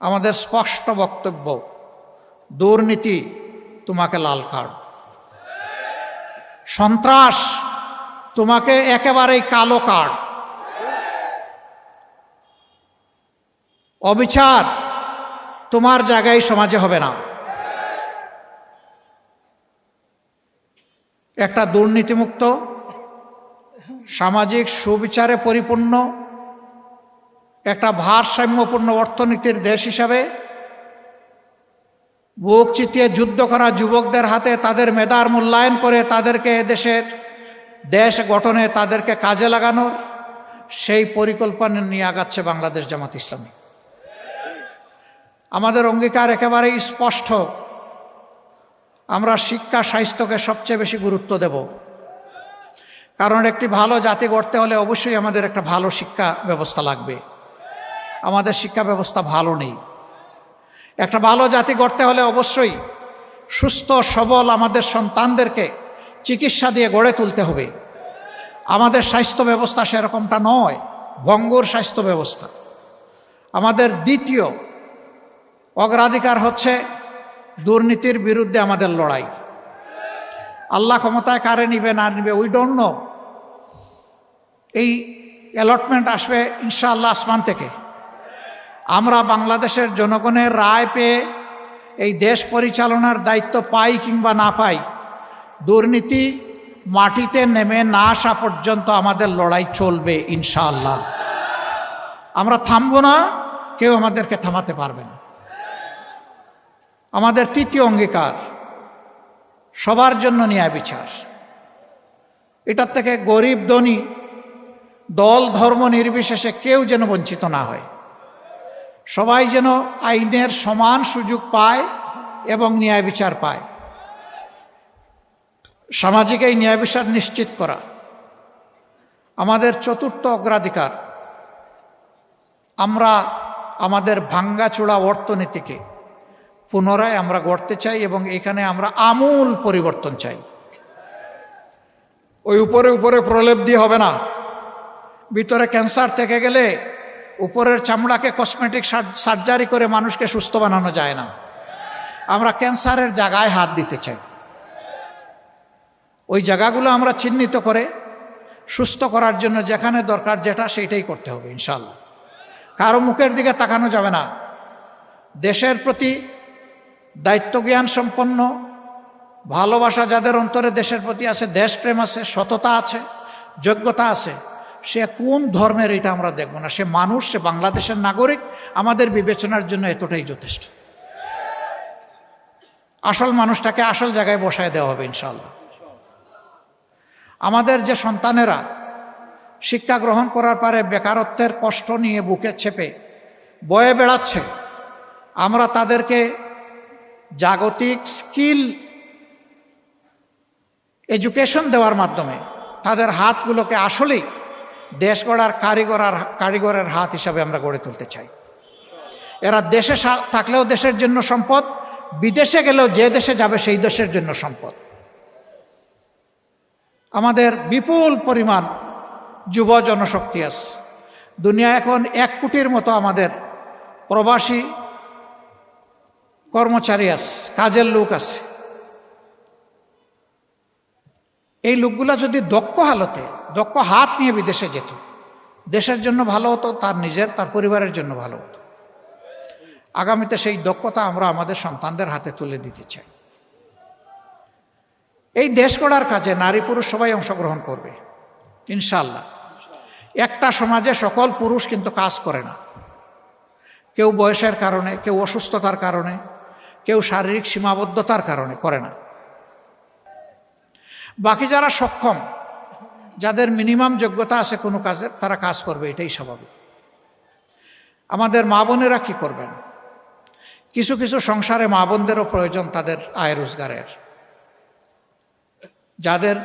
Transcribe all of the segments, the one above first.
আমাদের স্পষ্ট বক্তব্য, দুর্নীতি তোমাকে লাল কার্ড, সন্ত্রাস তোমাকে একেবারেই কালো কার্ড, অবিচার তোমার জায়গায় সমাজে হবে না। একটা দুর্নীতিমুক্ত, সামাজিক সুবিচারে পরিপূর্ণ, একটা ভারসাম্যপূর্ণ অর্থনীতির দেশ হিসাবে বুক চিতিয়ে যুদ্ধ করা যুবকদের হাতে তাদের মেধার মূল্যায়ন করে তাদেরকে দেশ গঠনে তাদেরকে কাজে লাগানোর সেই পরিকল্পনা নিয়ে আগাচ্ছে বাংলাদেশ জামাত ইসলামী। আমাদের অঙ্গীকার একেবারেই স্পষ্ট, আমরা শিক্ষা স্বাস্থ্যকে সবচেয়ে বেশি গুরুত্ব দেব। কারণ একটি ভালো জাতি গড়তে হলে অবশ্যই আমাদের একটা ভালো শিক্ষা ব্যবস্থা লাগবে। আমাদের শিক্ষা ব্যবস্থা ভালো নেই। একটা ভালো জাতি গড়তে হলে অবশ্যই সুস্থ সবল আমাদের সন্তানদেরকে চিকিৎসা দিয়ে গড়ে তুলতে হবে। আমাদের স্বাস্থ্য ব্যবস্থা সেরকমটা নয়, ভঙ্গুর স্বাস্থ্য ব্যবস্থা। আমাদের দ্বিতীয় অগ্রাধিকার হচ্ছে দুর্নীতির বিরুদ্ধে আমাদের লড়াই। আল্লাহ ক্ষমতায় কারে নিবে না নিবে উই ডোন্ট নো। এই অ্যালটমেন্ট আসবে ইনশাআল্লাহ আসমান থেকে। আমরা বাংলাদেশের জনগণের রায় পেয়ে এই দেশ পরিচালনার দায়িত্ব পাই কিংবা না পাই, দুর্নীতি মাটিতে নেমে না আসা পর্যন্ত আমাদের লড়াই চলবে ইনশাআল্লাহ। আমরা থামবো না, কেউ আমাদেরকে থামাতে পারবে না। আমাদের তৃতীয় অঙ্গীকার, সবার জন্য ন্যায় বিচার। এটার থেকে গরিব ধনী দল ধর্ম নির্বিশেষে কেউ যেন বঞ্চিত না হয়। সবাই যেন আইনের সমান সুযোগ পায় এবং ন্যায় বিচার পায়। সামাজিক এই ন্যায় বিচার নিশ্চিত করা আমাদের চতুর্থ অগ্রাধিকার। আমরা আমাদের ভাঙ্গাচোড়া অর্থনীতিকে পুনরায় আমরা গড়তে চাই এবং এখানে আমরা আমূল পরিবর্তন চাই। ওই উপরে উপরে প্রলেপ দিয়ে হবে না। ভিতরে ক্যান্সার থেকে গেলে উপরের চামড়াকে কসমেটিক সার্জারি করে মানুষকে সুস্থ বানানো যায় না। আমরা ক্যান্সারের জায়গায় হাত দিতে চাই। ওই জায়গাগুলো আমরা চিহ্নিত করে সুস্থ করার জন্য যেখানে দরকার যেটা সেইটাই করতে হবে ইনশাআল্লাহ। কারো মুখের দিকে তাকানো যাবে না। দেশের প্রতি দায়িত্বজ্ঞান সম্পন্ন, ভালোবাসা যাদের অন্তরে দেশের প্রতি আছে, দেশপ্রেম আছে, সততা আছে, যোগ্যতা আছে, সে কোন ধর্মের এটা আমরা দেখব না। সে মানুষ, সে বাংলাদেশের নাগরিক, আমাদের বিবেচনার জন্য এতটাই যথেষ্ট। আসল মানুষটাকে আসল জায়গায় বসায় দেওয়া হবে ইনশাআল্লাহ। আমাদের যে সন্তানেরা শিক্ষা গ্রহণ করার পরে বেকারত্বের কষ্ট নিয়ে বুকে চেপে বয়ে বেড়াচ্ছে, আমরা তাদেরকে জাগতিক স্কিল এডুকেশন দেওয়ার মাধ্যমে তাদের হাতগুলোকে আসলেই দেশ গড়ার কারিগরের হাত হিসাবে আমরা গড়ে তুলতে চাই। এরা দেশে থাকলেও দেশের জন্য সম্পদ, বিদেশে গেলেও যে দেশে যাবে সেই দেশের জন্য সম্পদ। আমাদের বিপুল পরিমাণ যুব জনশক্তি আছে। দুনিয়া এখন 1 কোটির মতো আমাদের প্রবাসী কর্মচারী আছে, কাজের লোক আছে। এই লোকগুলা যদি দক্ষ হাত নিয়ে বিদেশে যেত, দেশের জন্য ভালো হতো, তার নিজের তার পরিবারের জন্য ভালো হতো। আগামীতে সেই দক্ষতা আমরা আমাদের সন্তানদের হাতে তুলে দিতে চাই। এই দেশ গড়ার কাজে নারী পুরুষ সবাই অংশগ্রহণ করবে ইনশাআল্লাহ। একটা সমাজে সকল পুরুষ কিন্তু কাজ করে না। কেউ বয়সের কারণে, কেউ অসুস্থতার কারণে, কেউ শারীরিক সীমাবদ্ধতার কারণে করে না। বাকি যারা সক্ষম, যাদের মিনিমাম যোগ্যতা আছে কোনো কাজের, তারা কাজ করবে, এটাই স্বাভাবিক। আমাদের মা বোনেরা কি করবেন? কিছু কিছু সংসারে মা বোনদেরও প্রয়োজন তাদের আয় রোজগারের। যাদের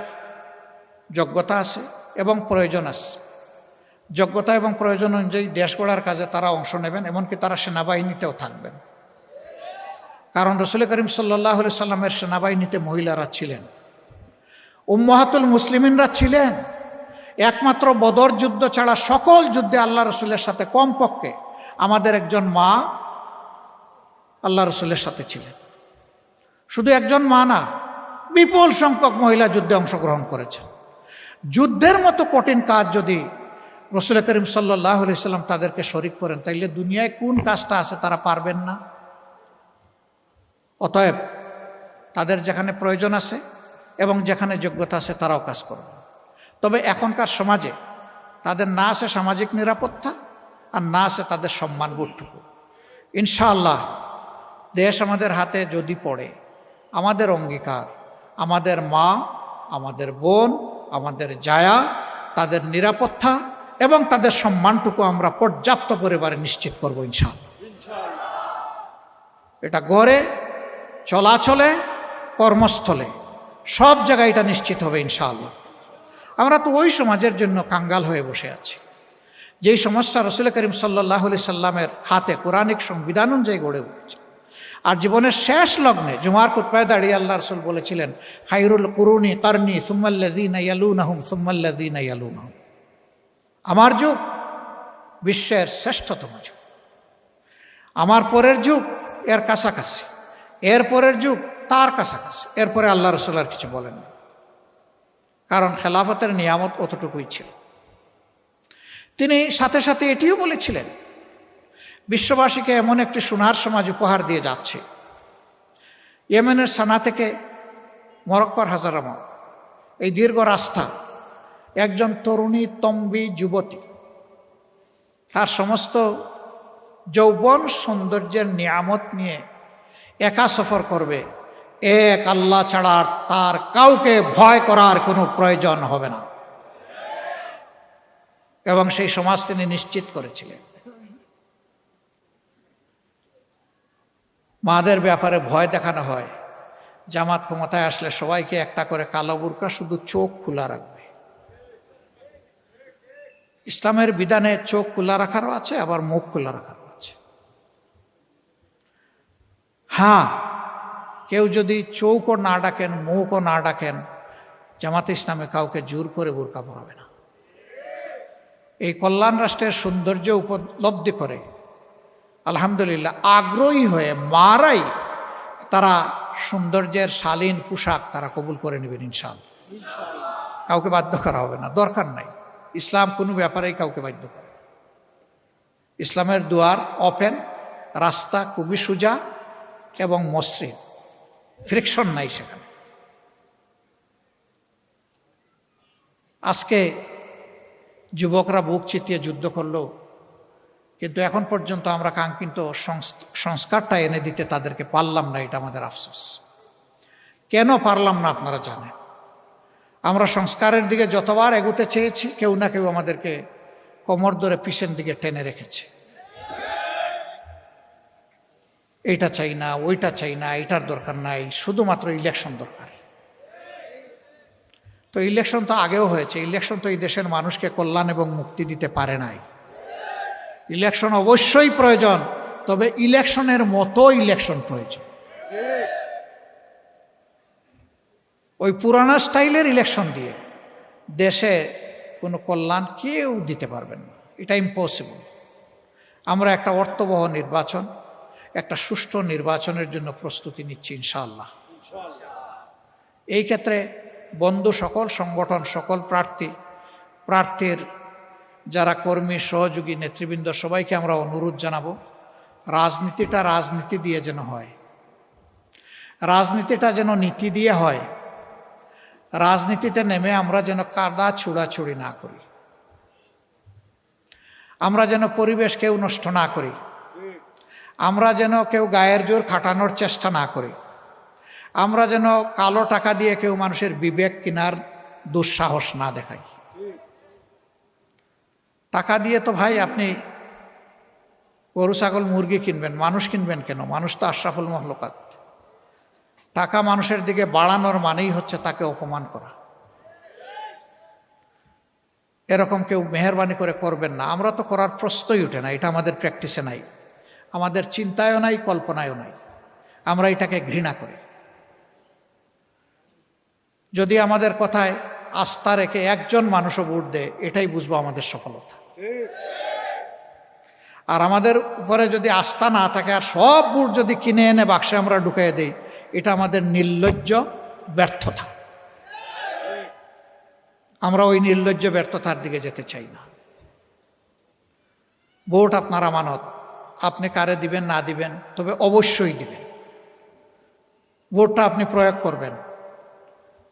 যোগ্যতা আছে এবং প্রয়োজন আছে, যোগ্যতা এবং প্রয়োজন অনুযায়ী দেশ গড়ার কাজে তারা অংশ নেবেন, এমনকি তারা সেনাবাহিনীতেও থাকবেন। কারণ রাসূল করিম সাল্লাল্লাহু আলাইহি সাল্লামের সেনাবাহিনীতে মহিলারা ছিলেন, উম্মাহাতুল মুসলিমিনরা ছিলেন। একমাত্র বদর যুদ্ধ ছাড়া সকল যুদ্ধে আল্লাহ রসুলের সাথে কমপক্ষে আমাদের একজন মা আল্লাহ রসুলের সাথে ছিলেন। শুধু একজন মা না, বিপুল সংখ্যক মহিলা যুদ্ধে অংশগ্রহণ করেছেন। যুদ্ধের মতো কঠিন কাজ যদি রসুল করিম সাল্লাল্লাহু আলাইহি সাল্লাম তাদেরকে শরিক করেন, তাইলে দুনিয়ায় কোন কাজটা আছে তারা পারবেন না? অতএব তাদের যেখানে প্রয়োজন আছে এবং যেখানে যোগ্যতা আছে তারাও কাজ করবে। তবে এখনকার সমাজে তাদের না আছে সামাজিক নিরাপত্তা, আর না আছে তাদের সম্মানবোধটুকু। ইনশাআল্লাহ দেশ আমাদের হাতে যদি পড়ে, আমাদের অঙ্গীকার আমাদের মা, আমাদের বোন, আমাদের জায়া, তাদের নিরাপত্তা এবং তাদের সম্মানটুকু আমরা পর্যাপ্ত পরিমাণে নিশ্চিত করব ইনশাআল্লাহ। এটা গড়ে চলাচলে, কর্মস্থলে, সব জায়গায় এটা নিশ্চিত হবে ইনশাআল্লাহ। আমরা তো ওই সমাজের জন্য কাঙ্গাল হয়ে বসে আছি যেই সমাজটা রসুল করিম সাল্লাল্লাহু আলাইহি সাল্লামের হাতে কোরআনিক সংবিধান অনুযায়ী গড়ে উঠেছে। আর জীবনের শেষ লগ্নে জুমার খুতবায় দাঁড়িয়ে আল্লাহ রসুল বলেছিলেন, খায়রুল কুরুনি কারনি সুম্মাল্লাযীনা ইয়ালুনাহুম সুম্মাল্লাযীনা ইয়ালুনাহুম। আমার যুগ বিশ্বের শ্রেষ্ঠতম যুগ, আমার পরের যুগ এর কাছাকাছি, এর পরের যুগ তার কাছাকাছি, এরপরে আল্লাহ রসুল আর কিছু বলেন না, কারণ খেলাফতের নিয়ামত অতটুকুই ছিল। তিনি সাথে সাথে এটিও বলেছিলেন, বিশ্ববাসীকে এমন একটি সোনার সমাজ উপহার দিয়ে যাচ্ছে। ইয়েমেনের সানা থেকে মরক্কোর হাজারামাত, এই দীর্ঘ রাস্তা, একজন তরুণী তম্বী যুবতী তার সমস্ত যৌবন সৌন্দর্যের নিয়ামত নিয়ে একা সফর করবে। এক আল্লাহ ছাড়া তার কাউকে ভয় করার কোনো প্রয়োজন হবে না, এবং সেই সমাজ তিনি নিশ্চিত করেছিলেন। মাদের ব্যাপারে ভয় দেখানো হয়, জামাত ক্ষমতায় আসলে সবাইকে একটা করে কালো বুরকা, শুধু চোখ খোলা রাখবে। ইসলামের বিধানে চোখ খোলা রাখারও আছে, আবার মুখ খোলা রাখারও আছে। হ্যাঁ, কেউ যদি চোখও না ডাকেন, মুখও না ডাকেন, জামাতে ইসলামে কাউকে জোর করে বুরকা পরাবে না। এই কল্যাণ রাষ্ট্রের সৌন্দর্য উপলব্ধি করে আলহামদুলিল্লাহ আগ্রহী হয়ে মারাই তারা সৌন্দর্যের শালীন পোশাক তারা কবুল করে নেবেন ইনশাআল্লাহ। কাউকে বাধ্য করা হবে না, দরকার নাই। ইসলাম কোনো ব্যাপারেই কাউকে বাধ্য করে। ইসলামের দুয়ার ওপেন, রাস্তা খুবই সোজা এবং মসৃণ, ফ্রিকশন নাই সেখানে। আজকে যুবকরা বুক চিতিয়ে যুদ্ধ করলো, কিন্তু এখন পর্যন্ত আমরা কাঙ্ক্ষিত সংস্কারটা এনে দিতে তাদেরকে পারলাম না। এটা আমাদের আফসোস। কেন পারলাম না আপনারা জানেন। আমরা সংস্কারের দিকে যতবার এগুতে চেয়েছি, কেউ না কেউ আমাদেরকে কোমর ধরে পিছন দিকে টেনে রেখেছে। এইটা চাই না, ওইটা চাই না, এটার দরকার নাই, শুধুমাত্র ইলেকশন দরকার। তো ইলেকশন তো আগেও হয়েছে। ইলেকশন তো এই দেশের মানুষকে কল্যাণ এবং মুক্তি দিতে পারে নাই। ইলেকশন অবশ্যই প্রয়োজন, তবে ইলেকশনের মতো ইলেকশন প্রয়োজন। ওই পুরানা স্টাইলের ইলেকশন দিয়ে দেশে কোনো কল্যাণ কেউ দিতে পারবেন না, এটা ইম্পসিবল। আমরা একটা অর্থবহ নির্বাচন, একটা সুষ্ঠু নির্বাচনের জন্য প্রস্তুতি নিচ্ছি ইনশাআল্লাহ। এই ক্ষেত্রে বন্ধু সকল সংগঠন, সকল প্রার্থীর যারা কর্মী, সহযোগী, নেতৃবৃন্দ, সবাইকে আমরা অনুরোধ জানাবো, রাজনীতিটা রাজনীতি দিয়ে যেন হয়, রাজনীতিটা যেন নীতি দিয়ে হয়। রাজনীতিতে নেমে আমরা যেন কাদা ছুড়াছুড়ি না করি, আমরা যেন পরিবেশ কেউ নষ্ট না করি, আমরা যেন কেউ গায়ের জোর খাটানোর চেষ্টা না করি, আমরা যেন কালো টাকা দিয়ে কেউ মানুষের বিবেক কেনার দুঃসাহস না দেখাই। টাকা দিয়ে তো ভাই আপনি গরু, ছাগল, মুরগি কিনবেন, মানুষ কিনবেন কেন? মানুষ তো আশরাফুল মাখলুকাত। টাকা মানুষের দিকে বাড়ানোর মানেই হচ্ছে তাকে অপমান করা। এরকম কেউ মেহেরবানি করে করবেন না। আমরা তো করার প্রশ্নই উঠে না, এটা আমাদের প্র্যাকটিসে নাই, আমাদের চিন্তায়ও নাই, কল্পনায়ও নাই। আমরা এটাকে ঘৃণা করি। যদি আমাদের কথায় আস্থা রেখে একজন মানুষও ভোট দেয়, এটাই বুঝবো আমাদের সফলতা। আর আমাদের উপরে যদি আস্থা না থাকে আর সব বুট যদি কিনে এনে বাক্সে আমরা ঢুকিয়ে দিই, এটা আমাদের নির্লজ্জ ব্যর্থতা। আমরা ওই নির্লজ্জ ব্যর্থতার দিকে যেতে চাই না। ভোট আপনার আমানত, আপনি কারে দিবেন না দিবেন, তবে অবশ্যই দিবেন। ভোটটা আপনি প্রয়োগ করবেন,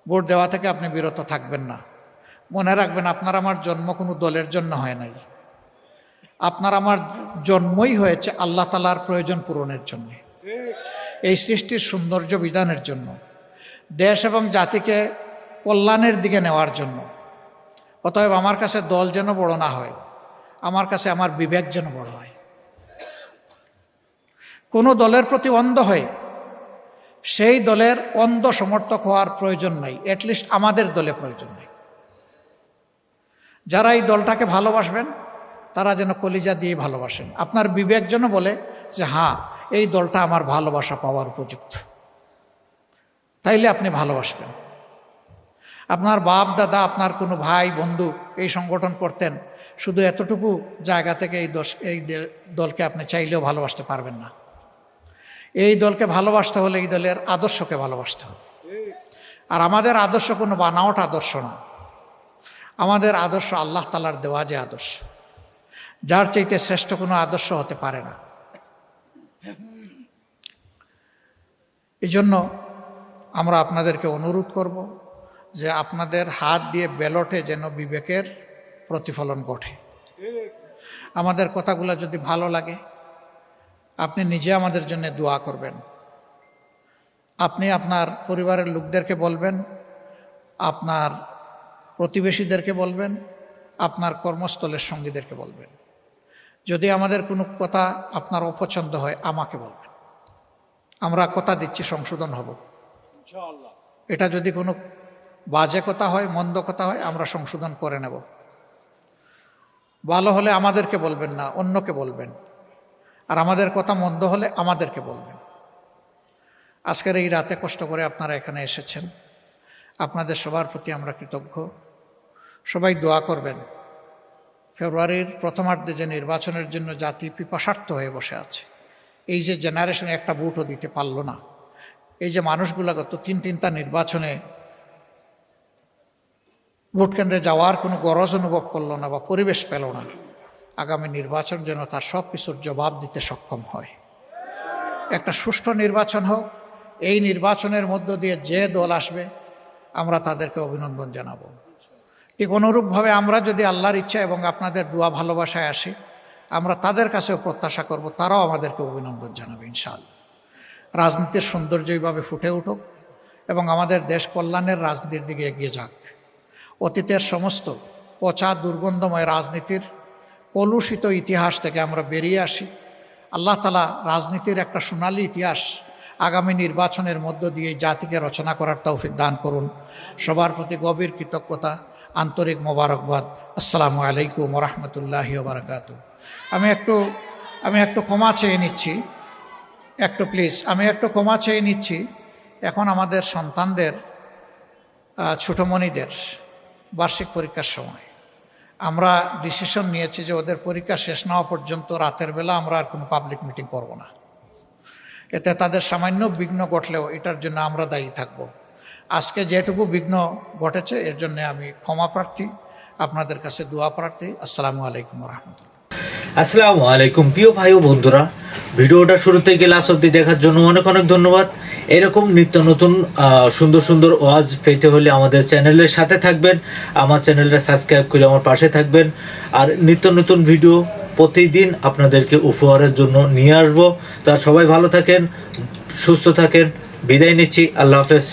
ভোট দেওয়া থেকে আপনি বিরত থাকবেন না। মনে রাখবেন, আপনার আমার জন্ম কোনো দলের জন্য হয় নাই, আপনার আমার জন্মই হয়েছে আল্লাহ তাআলার প্রয়োজন পূরণের জন্য, এই সৃষ্টির সৌন্দর্য বিধানের জন্য, দেশ এবং জাতিকে কল্যাণের দিকে নেওয়ার জন্য। অতএব আমার কাছে দল যেন বড় না হয়, আমার কাছে আমার বিবেক যেন বড় হয়। কোনো দলের প্রতি অন্ধ হয়ে সেই দলের অন্ধ সমর্থক হওয়ার প্রয়োজন নাই, অ্যাটলিস্ট আমাদের দলে প্রয়োজন নেই। যারা এই দলটাকে ভালোবাসবেন তারা যেন কলিজা দিয়ে ভালোবাসেন। আপনার বিবেক যেন বলে যে হ্যাঁ, এই দলটা আমার ভালোবাসা পাওয়ার উপযুক্ত, তাইলে আপনি ভালোবাসবেন। আপনার বাপ দাদা, আপনার কোনো ভাই বন্ধু এই সংগঠন করতেন, শুধু এতটুকু জায়গা থেকে এই দলকে আপনি চাইলেও ভালোবাসতে পারবেন না। এই দলকে ভালোবাসতে হলে এই দলের আদর্শকে ভালোবাসতে হবে। আর আমাদের আদর্শ কোনো বানাওয়াট আদর্শ না, আমাদের আদর্শ আল্লাহ তাআলার দেওয়া যে আদর্শ, যার চাইতে শ্রেষ্ঠ কোনো আদর্শ হতে পারে না। এই জন্য আমরা আপনাদেরকে অনুরোধ করব যে আপনাদের হাত দিয়ে ব্যালটে যেন বিবেকের প্রতিফলন ঘটে। আমাদের কথাগুলো যদি ভালো লাগে, আপনি নিজে আমাদের জন্য দোয়া করবেন। আপনি আপনার পরিবারের লোকদেরকে বলবেন, আপনার প্রতিবেশীদেরকে বলবেন, আপনার কর্মস্থলের সঙ্গীদেরকে বলবেন। যদি আমাদের কোনো কথা আপনার অপছন্দ হয়, আমাকে বলবেন। আমরা কথা দিচ্ছি সংশোধন হব ইনশাআল্লাহ। এটা যদি কোনো বাজে কথা হয়, মন্দ কথা হয়, আমরা সংশোধন করে নেব। ভালো হলে আমাদেরকে বলবেন না, অন্যকে বলবেন। আর আমাদের কথা মন্দ হলে আমাদেরকে বলবেন। আজকের এই রাতে কষ্ট করে আপনারা এখানে এসেছেন, আপনাদের সবার প্রতি আমরা কৃতজ্ঞ। সবাই দোয়া করবেন। ফেব্রুয়ারির প্রথমার্ধে যে নির্বাচনের জন্য জাতি পিপাসার্থ হয়ে বসে আছে, এই যে জেনারেশনে একটা ভোটও দিতে পারল না, এই যে মানুষগুলো গত তিনটা নির্বাচনে ভোট কেন্দ্রে যাওয়ার কোনো গরজ অনুভব করলো না বা পরিবেশ পেল না, আগামী নির্বাচন যেন তার সব কিছুর জবাব দিতে সক্ষম হয়। একটা সুষ্ঠু নির্বাচন হোক। এই নির্বাচনের মধ্য দিয়ে যে দল আসবে আমরা তাদেরকে অভিনন্দন জানাবো। ঠিক অনুরূপভাবে আমরা যদি আল্লাহর ইচ্ছা এবং আপনাদের দোয়া ভালোবাসায় আসি, আমরা তাদের কাছেও প্রত্যাশা করব তারাও আমাদেরকে অভিনন্দন জানাবে ইনশাআল্লাহ। রাজনীতির সৌন্দর্য এইভাবে ফুটে উঠুক এবং আমাদের দেশ কল্যাণের রাজনীতির দিকে এগিয়ে যাক। অতীতের সমস্ত পচা দুর্গন্ধময় রাজনীতির কলুষিত ইতিহাস থেকে আমরা বেরিয়ে আসি। আল্লাহ তাআলা রাজনীতির একটা সোনালী ইতিহাস আগামী নির্বাচনের মধ্য দিয়ে জাতিকে রচনা করার তৌফিক দান করুন। সবার প্রতি গভীর কৃতজ্ঞতা, আন্তরিক মোবারকবাদ। আসসালামু আলাইকুম ওয়া রাহমাতুল্লাহি ওয়া বারাকাতুহু। আমি একটু ক্ষমা চেয়ে নিচ্ছি, প্লিজ আমি একটু ক্ষমা চেয়ে নিচ্ছি। এখন আমাদের সন্তানদের, ছোটমণিদের বার্ষিক পরীক্ষার সময় আমরা ডিসিশন নিয়েছি যে ওদের পরীক্ষা শেষ না হওয়া পর্যন্ত রাতের বেলা আমরা আর কোনো পাবলিক মিটিং করব না। এতে তাদের সামান্য বিঘ্ন ঘটলেও এটার জন্য আমরা দায়ী থাকব। আজকে যেটুকু বিঘ্ন ঘটেছে এর জন্য আমি ক্ষমা প্রার্থী, আপনাদের কাছে দোয়া প্রার্থী। আসসালামু আলাইকুম ওয়া রাহমাতুল্লাহ। আসসালামু আলাইকুম প্রিয় ভাই ও বন্ধুরা, ভিডিওটা শুরু থেকে লাস্ট অবধি দেখার জন্য অনেক অনেক ধন্যবাদ। এরকম নিত্য নতুন সুন্দর সুন্দর ওয়াজ পেতে হলে আমাদের চ্যানেলের সাথে থাকবেন, আমার চ্যানেলটা সাবস্ক্রাইব করে আমার পাশে থাকবেন। আর নিত্য নতুন ভিডিও প্রতিদিন আপনাদেরকে উপহারের জন্য নিয়ে আসবো। তা সবাই ভালো থাকেন, সুস্থ থাকেন, বিদায় নিচ্ছি। আল্লাহ হাফেজ।